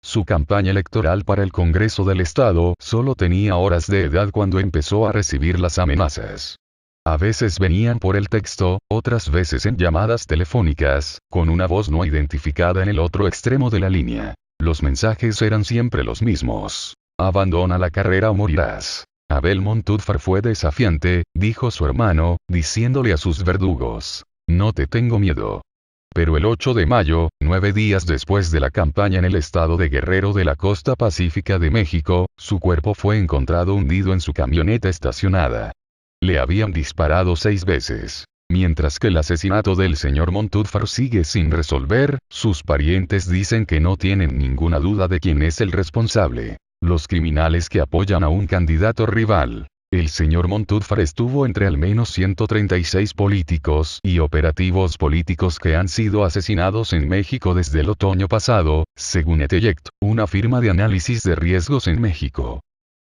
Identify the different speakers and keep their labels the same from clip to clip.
Speaker 1: Su campaña electoral para el Congreso del Estado solo tenía horas de edad cuando empezó a recibir las amenazas. A veces venían por el texto, otras veces en llamadas telefónicas, con una voz no identificada en el otro extremo de la línea. Los mensajes eran siempre los mismos. Abandona la carrera o morirás. Abel Montúfar fue desafiante, dijo su hermano, diciéndole a sus verdugos: no te tengo miedo. Pero el 8 de mayo, 9 días después de la campaña en el estado de Guerrero de la costa pacífica de México, su cuerpo fue encontrado hundido en su camioneta estacionada. Le habían disparado 6 veces. Mientras que el asesinato del señor Montúfar sigue sin resolver, sus parientes dicen que no tienen ninguna duda de quién es el responsable. Los criminales que apoyan a un candidato rival. El señor Montúfar estuvo entre al menos 136 políticos y operativos políticos que han sido asesinados en México desde el otoño pasado, según Etellect, una firma de análisis de riesgos en México.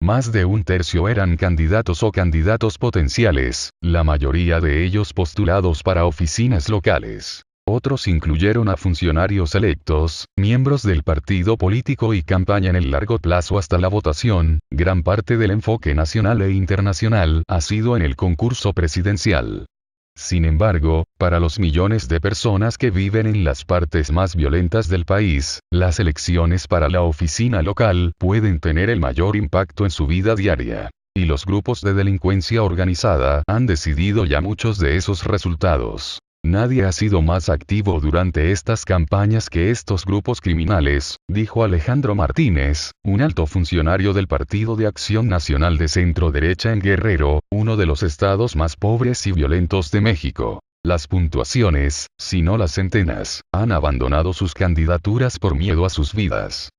Speaker 1: Más de un tercio eran candidatos o candidatos potenciales, la mayoría de ellos postulados para oficinas locales. Otros incluyeron a funcionarios electos, miembros del partido político y campaña en el largo plazo hasta la votación. Gran parte del enfoque nacional e internacional ha sido en el concurso presidencial. Sin embargo, para los millones de personas que viven en las partes más violentas del país, las elecciones para la oficina local pueden tener el mayor impacto en su vida diaria. Y los grupos de delincuencia organizada han decidido ya muchos de esos resultados. Nadie ha sido más activo durante estas campañas que estos grupos criminales, dijo Alejandro Martínez, un alto funcionario del Partido de Acción Nacional de centro derecha en Guerrero, uno de los estados más pobres y violentos de México. Las puntuaciones, si no las centenas, han abandonado sus candidaturas por miedo a sus vidas.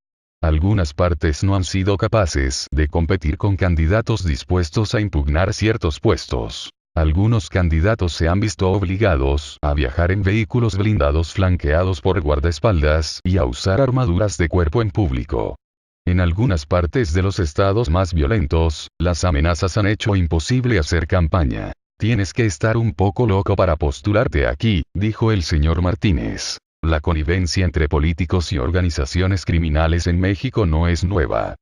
Speaker 1: Algunas partes no han sido capaces de competir con candidatos dispuestos a impugnar ciertos puestos. Algunos candidatos se han visto obligados a viajar en vehículos blindados flanqueados por guardaespaldas y a usar armaduras de cuerpo en público. En algunas partes de los estados más violentos, las amenazas han hecho imposible hacer campaña. Tienes que estar un poco loco para postularte aquí, dijo el señor Martínez. La connivencia entre políticos y organizaciones criminales en México no es nueva.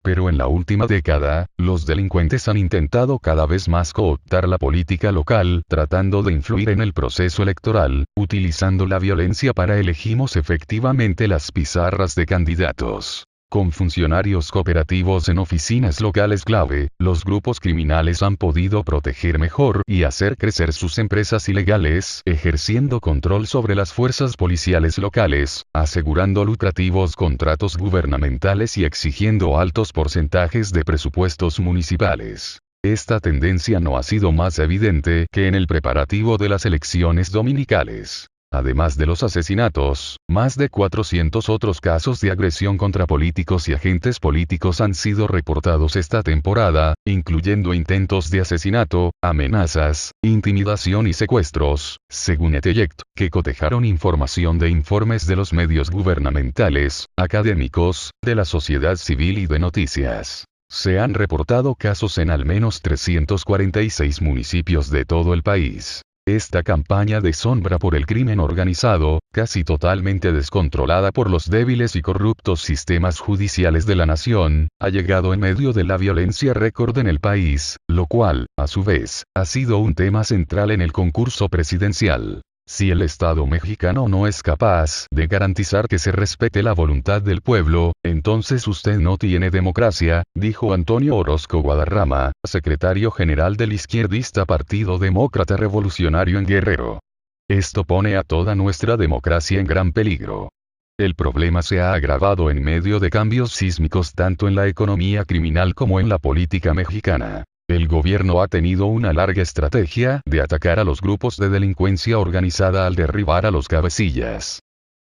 Speaker 1: Pero en la última década, los delincuentes han intentado cada vez más cooptar la política local, tratando de influir en el proceso electoral, utilizando la violencia para elegimos efectivamente las pizarras de candidatos. Con funcionarios cooperativos en oficinas locales clave, los grupos criminales han podido proteger mejor y hacer crecer sus empresas ilegales, ejerciendo control sobre las fuerzas policiales locales, asegurando lucrativos contratos gubernamentales y exigiendo altos porcentajes de presupuestos municipales. Esta tendencia no ha sido más evidente que en el preparativo de las elecciones dominicales. Además de los asesinatos, más de 400 otros casos de agresión contra políticos y agentes políticos han sido reportados esta temporada, incluyendo intentos de asesinato, amenazas, intimidación y secuestros, según Etellect, que cotejaron información de informes de los medios gubernamentales, académicos, de la sociedad civil y de noticias. Se han reportado casos en al menos 346 municipios de todo el país. Esta campaña de sombra por el crimen organizado, casi totalmente descontrolada por los débiles y corruptos sistemas judiciales de la nación, ha llegado en medio de la violencia récord en el país, lo cual, a su vez, ha sido un tema central en el concurso presidencial. Si el Estado mexicano no es capaz de garantizar que se respete la voluntad del pueblo, entonces usted no tiene democracia, dijo Antonio Orozco Guadarrama, secretario general del izquierdista Partido Demócrata Revolucionario en Guerrero. Esto pone a toda nuestra democracia en gran peligro. El problema se ha agravado en medio de cambios sísmicos tanto en la economía criminal como en la política mexicana. El gobierno ha tenido una larga estrategia de atacar a los grupos de delincuencia organizada al derribar a los cabecillas.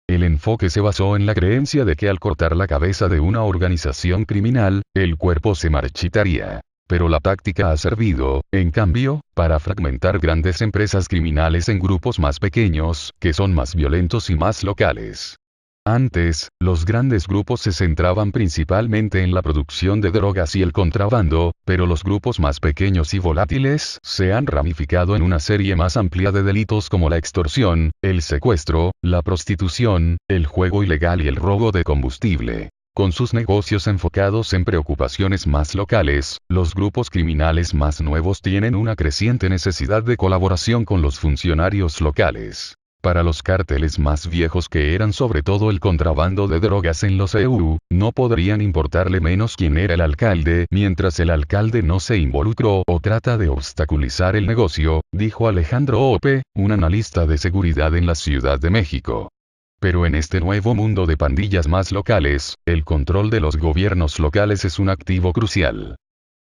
Speaker 1: El enfoque se basó en la creencia de que al cortar la cabeza de una organización criminal, el cuerpo se marchitaría. Pero la táctica ha servido, en cambio, para fragmentar grandes empresas criminales en grupos más pequeños, que son más violentos y más locales. Antes, los grandes grupos se centraban principalmente en la producción de drogas y el contrabando, pero los grupos más pequeños y volátiles se han ramificado en una serie más amplia de delitos como la extorsión, el secuestro, la prostitución, el juego ilegal y el robo de combustible. Con sus negocios enfocados en preocupaciones más locales, los grupos criminales más nuevos tienen una creciente necesidad de colaboración con los funcionarios locales. Para los cárteles más viejos que eran sobre todo el contrabando de drogas en los EU, no podrían importarle menos quién era el alcalde mientras el alcalde no se involucró o trata de obstaculizar el negocio, dijo Alejandro Ope, un analista de seguridad en la Ciudad de México. Pero en este nuevo mundo de pandillas más locales, el control de los gobiernos locales es un activo crucial.